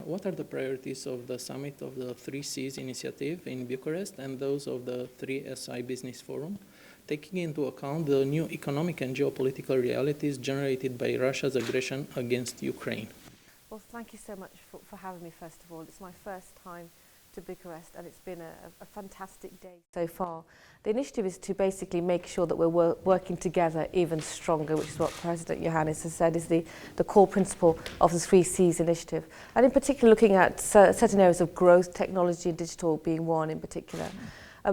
what are the priorities of the summit of the 3Cs initiative in Bucharest and those of the 3SI Business Forum, taking into account the new economic and geopolitical realities generated by Russia's aggression against Ukraine? Well, thank you so much for having me, first of all. It's my first time to Bucharest, and it's been a fantastic day so far. The initiative is to basically make sure that we're working together even stronger, which is what President Iohannis has said is the core principle of the 3Cs initiative. And in particular, looking at certain areas of growth, technology and digital being one in particular.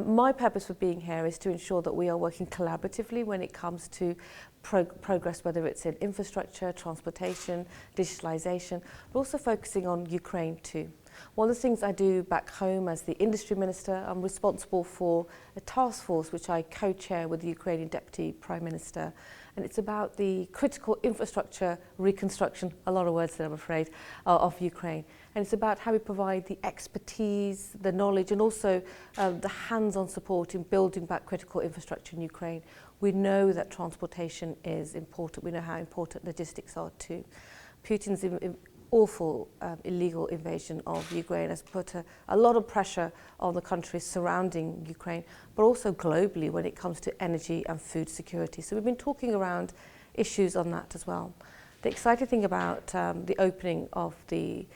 My purpose for being here is to ensure that we are working collaboratively when it comes to progress, whether it's in infrastructure, transportation, digitalization, but also focusing on Ukraine too. One of the things I do back home as the industry minister, I'm responsible for a task force which I co-chair with the Ukrainian Deputy Prime Minister. And it's about the critical infrastructure reconstruction, a lot of words there I'm afraid, of Ukraine. And it's about how we provide the expertise, the knowledge and also the hands-on support in building back critical infrastructure in Ukraine. We know that transportation is important. We know how important logistics are too. Putin's awful illegal invasion of Ukraine has put a lot of pressure on the countries surrounding Ukraine, but also globally when it comes to energy and food security. So we've been talking around issues on that as well. The exciting thing about the opening of the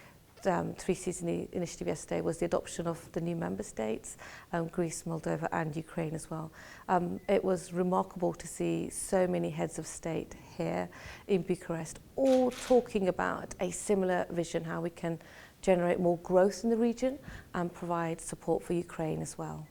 3Cs initiative yesterday was the adoption of the new member states, Greece, Moldova and Ukraine as well. It was remarkable to see so many heads of state here in Bucharest all talking about a similar vision, how we can generate more growth in the region and provide support for Ukraine as well.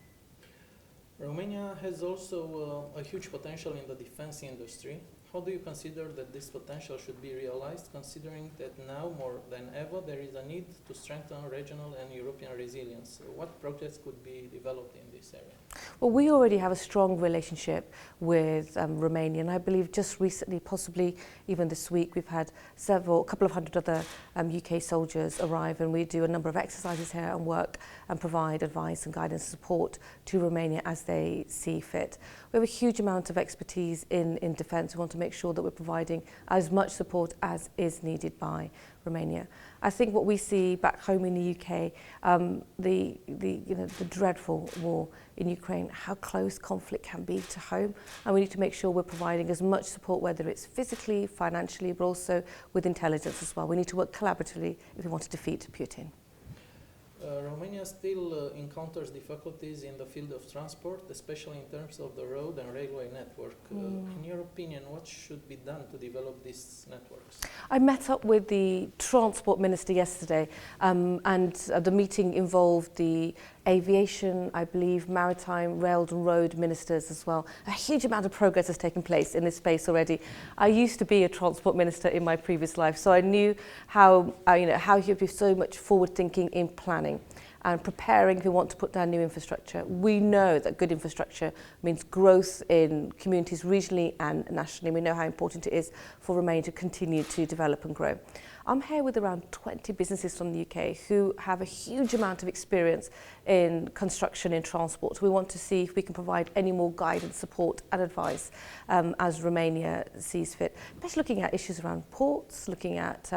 Romania has also a huge potential in the defense industry. How do you consider that this potential should be realized, considering that now more than ever there is a need to strengthen regional and European resilience? What projects could be developed in this area? Well, we already have a strong relationship with Romania, and I believe just recently, possibly even this week, we've had a couple of hundred other UK soldiers arrive, and we do a number of exercises here and work and provide advice and guidance and support to Romania as they see fit. We have a huge amount of expertise in defence. We want to make sure that we're providing as much support as is needed by Romania. I think what we see back home in the UK, the dreadful war in Ukraine, how close conflict can be to home, and we need to make sure we're providing as much support, whether it's physically, financially, but also with intelligence as well. We need to work collaboratively if we want to defeat Putin. Romania still encounters difficulties in the field of transport, especially in terms of the road and railway network. In your opinion, what should be done to develop these networks? I met up with the Transport Minister yesterday, and the meeting involved the aviation, I believe, maritime, rail and road ministers as well. A huge amount of progress has taken place in this space already. I used to be a transport minister in my previous life, so I knew how you be so much forward thinking in planning and preparing if we want to put down new infrastructure. We know that good infrastructure means growth in communities regionally and nationally. We know how important it is for Romania to continue to develop and grow. I'm here with around 20 businesses from the UK who have a huge amount of experience in construction and transport. We want to see if we can provide any more guidance, support and advice as Romania sees fit. Especially looking at issues around ports, looking at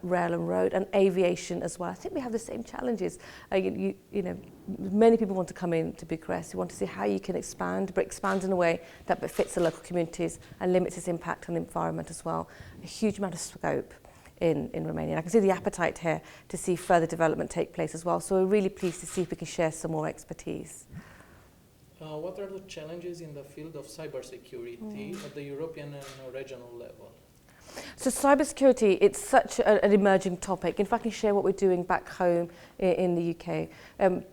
rail and road and aviation as well. I think we have the same challenges. Many people want to come into Bucharest. You want to see how you can expand, but expand in a way that befits the local communities and limits its impact on the environment as well. A huge amount of scope in Romania. And I can see the appetite here to see further development take place as well. So we're really pleased to see if we can share some more expertise. What are the challenges in the field of cybersecurity at the European and regional level? So cybersecurity, it's such an emerging topic. If I can share what we're doing back home in the UK.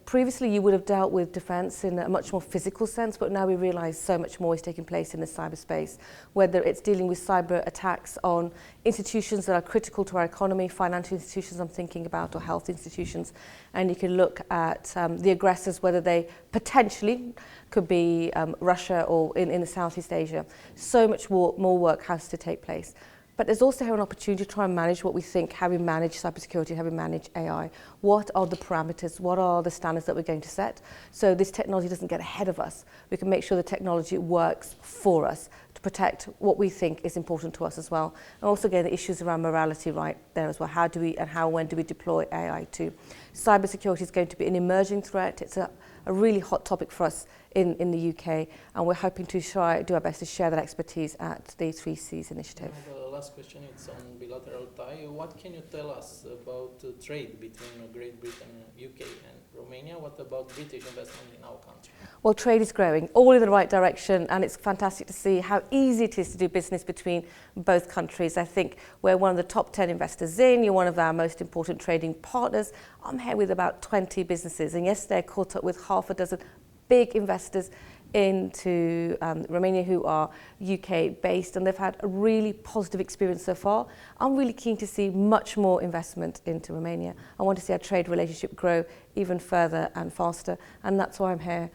Previously you would have dealt with defence in a much more physical sense, but now we realise so much more is taking place in the cyberspace, whether it's dealing with cyber attacks on institutions that are critical to our economy, financial institutions I'm thinking about, or health institutions, and you can look at the aggressors, whether they potentially could be Russia or in the Southeast Asia. So much more work has to take place. But there's also here an opportunity to try and manage what we think, how we manage cybersecurity, how we manage AI. What are the parameters? What are the standards that we're going to set? So this technology doesn't get ahead of us. We can make sure the technology works for us to protect what we think is important to us as well. And also again, the issues around morality right there as well. How do we and how when do we deploy AI to? Cybersecurity is going to be an emerging threat. It's a really hot topic for us in the UK, and we're hoping to do our best to share that expertise at the 3Cs initiative. The last question is on bilateral tie. What can you tell us about trade between Great Britain, UK and Romania? What about British investment in our country? Well, trade is growing, all in the right direction, and it's fantastic to see how easy it is to do business between both countries. I think we're one of the top 10 investors in, you're one of our most important trading partners. I'm here with about 20 businesses, and yesterday I caught up with half a dozen big investors into Romania who are UK based, and they've had a really positive experience so far. I'm really keen to see much more investment into Romania. I want to see our trade relationship grow even further and faster, and that's why I'm here.